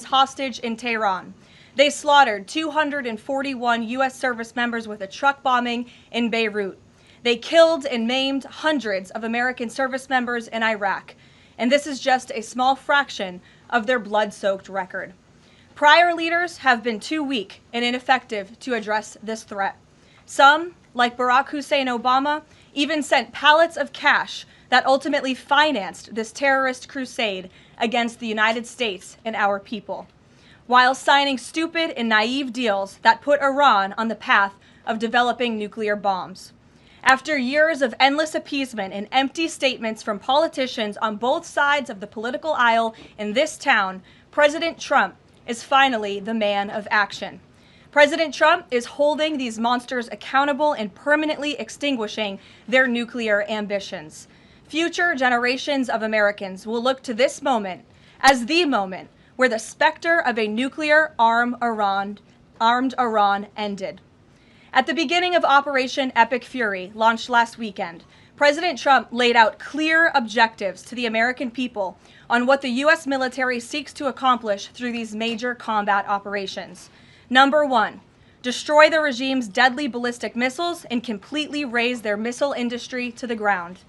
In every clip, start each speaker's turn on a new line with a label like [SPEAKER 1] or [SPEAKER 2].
[SPEAKER 1] hostage in Tehran. They slaughtered 241 U.S. service members with a truck bombing in Beirut. They killed and maimed hundreds of American service members in Iraq. And this is just a small fraction of their blood-soaked record. Prior leaders have been too weak and ineffective to address this threat. Some, like Barack Hussein Obama, even sent pallets of cash that ultimately financed this terrorist crusade against the United States and our people, while signing stupid and naive deals that put Iran on the path of developing nuclear bombs. After years of endless appeasement and empty statements from politicians on both sides of the political aisle in this town, President Trump is finally the man of action. President Trump is holding these monsters accountable and permanently extinguishing their nuclear ambitions. Future generations of Americans will look to this moment as the moment where the specter of a nuclear armed Iran ended. At the beginning of Operation Epic Fury, launched last weekend, President Trump laid out clear objectives to the American people on what the U.S. military seeks to accomplish through these major combat operations. Number one, destroy the regime's deadly ballistic missiles and completely raze their missile industry to the ground.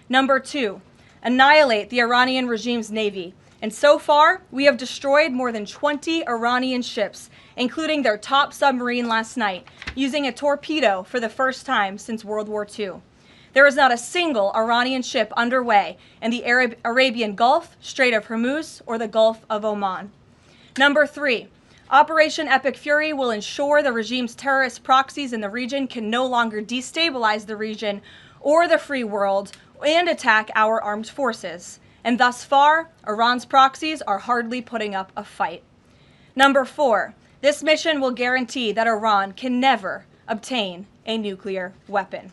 [SPEAKER 1] Number two, annihilate the Iranian regime's navy. And so far, we have destroyed more than 20 Iranian ships, including their top submarine last night, using a torpedo for the first time since World War II. There is not a single Iranian ship underway in the Arabian Gulf, Strait of Hormuz, or the Gulf of Oman. Number three, Operation Epic Fury will ensure the regime's terrorist proxies in the region can no longer destabilize the region or the free world and attack our armed forces. And thus far, Iran's proxies are hardly putting up a fight. Number four, this mission will guarantee that Iran can never obtain a nuclear weapon.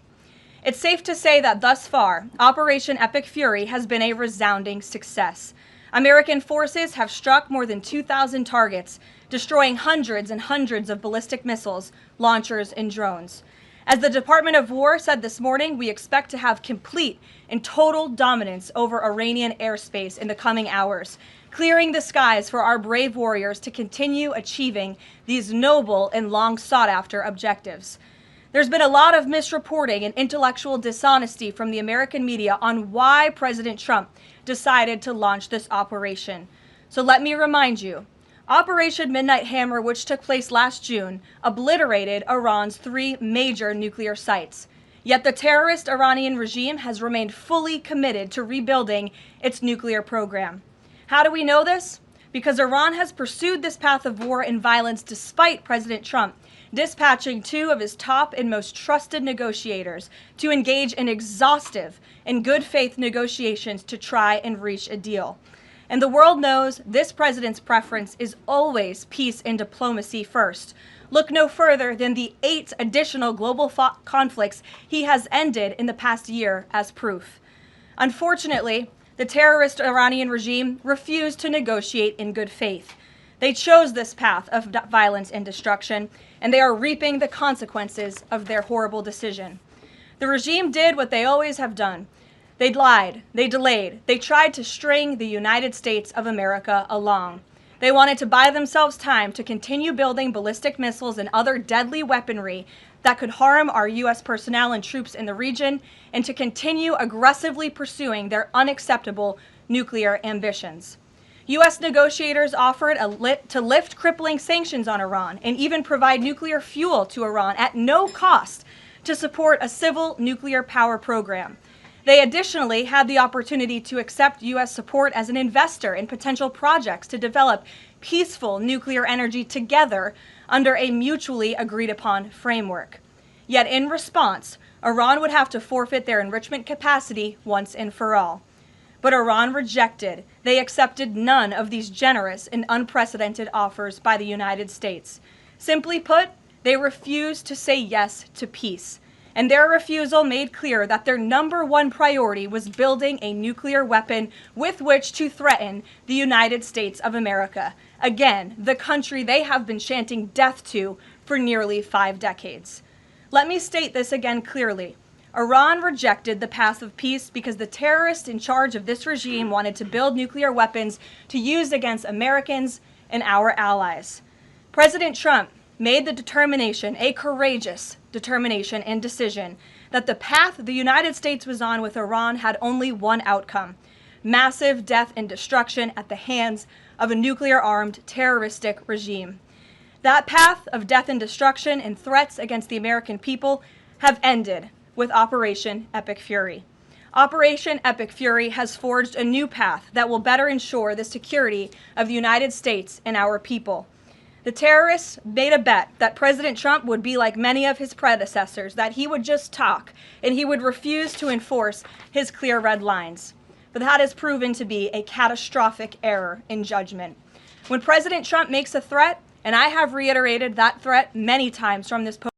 [SPEAKER 1] It's safe to say that thus far, Operation Epic Fury has been a resounding success. American forces have struck more than 2,000 targets, destroying hundreds and hundreds of ballistic missiles, launchers, and drones. As the Department of War said this morning, we expect to have complete and total dominance over Iranian airspace in the coming hours, clearing the skies for our brave warriors to continue achieving these noble and long sought-after objectives. There's been a lot of misreporting and intellectual dishonesty from the American media on why President Trump decided to launch this operation. So let me remind you, Operation Midnight Hammer, which took place last June, obliterated Iran's 3 major nuclear sites. Yet the terrorist Iranian regime has remained fully committed to rebuilding its nuclear program. How do we know this? Because Iran has pursued this path of war and violence despite President Trump dispatching 2 of his top and most trusted negotiators to engage in exhaustive and good faith negotiations to try and reach a deal. And the world knows this president's preference is always peace and diplomacy first. Look no further than the 8 additional global conflicts he has ended in the past year as proof. Unfortunately, the terrorist Iranian regime refused to negotiate in good faith. They chose this path of violence and destruction, and they are reaping the consequences of their horrible decision. The regime did what they always have done. They lied, they delayed, they tried to string the United States of America along. They wanted to buy themselves time to continue building ballistic missiles and other deadly weaponry that could harm our U.S. personnel and troops in the region, and to continue aggressively pursuing their unacceptable nuclear ambitions. U.S. negotiators offered to lift crippling sanctions on Iran and even provide nuclear fuel to Iran at no cost to support a civil nuclear power program. They additionally had the opportunity to accept U.S. support as an investor in potential projects to develop peaceful nuclear energy together under a mutually agreed upon framework. Yet in response, Iran would have to forfeit their enrichment capacity once and for all. But Iran rejected. They accepted none of these generous and unprecedented offers by the United States. Simply put, they refused to say yes to peace. And their refusal made clear that their number one priority was building a nuclear weapon with which to threaten the United States of America. Again, the country they have been chanting death to for nearly 5 decades. Let me state this again clearly. Iran rejected the path of peace because the terrorists in charge of this regime wanted to build nuclear weapons to use against Americans and our allies. President Trump made the determination, a courageous determination and decision, that the path the United States was on with Iran had only one outcome: massive death and destruction at the hands of a nuclear-armed terroristic regime. That path of death and destruction and threats against the American people have ended with Operation Epic Fury. Operation Epic Fury has forged a new path that will better ensure the security of the United States and our people. The terrorists made a bet that President Trump would be like many of his predecessors, that he would just talk and he would refuse to enforce his clear red lines. But that has proven to be a catastrophic error in judgment. When President Trump makes a threat, and I have reiterated that threat many times from this podium,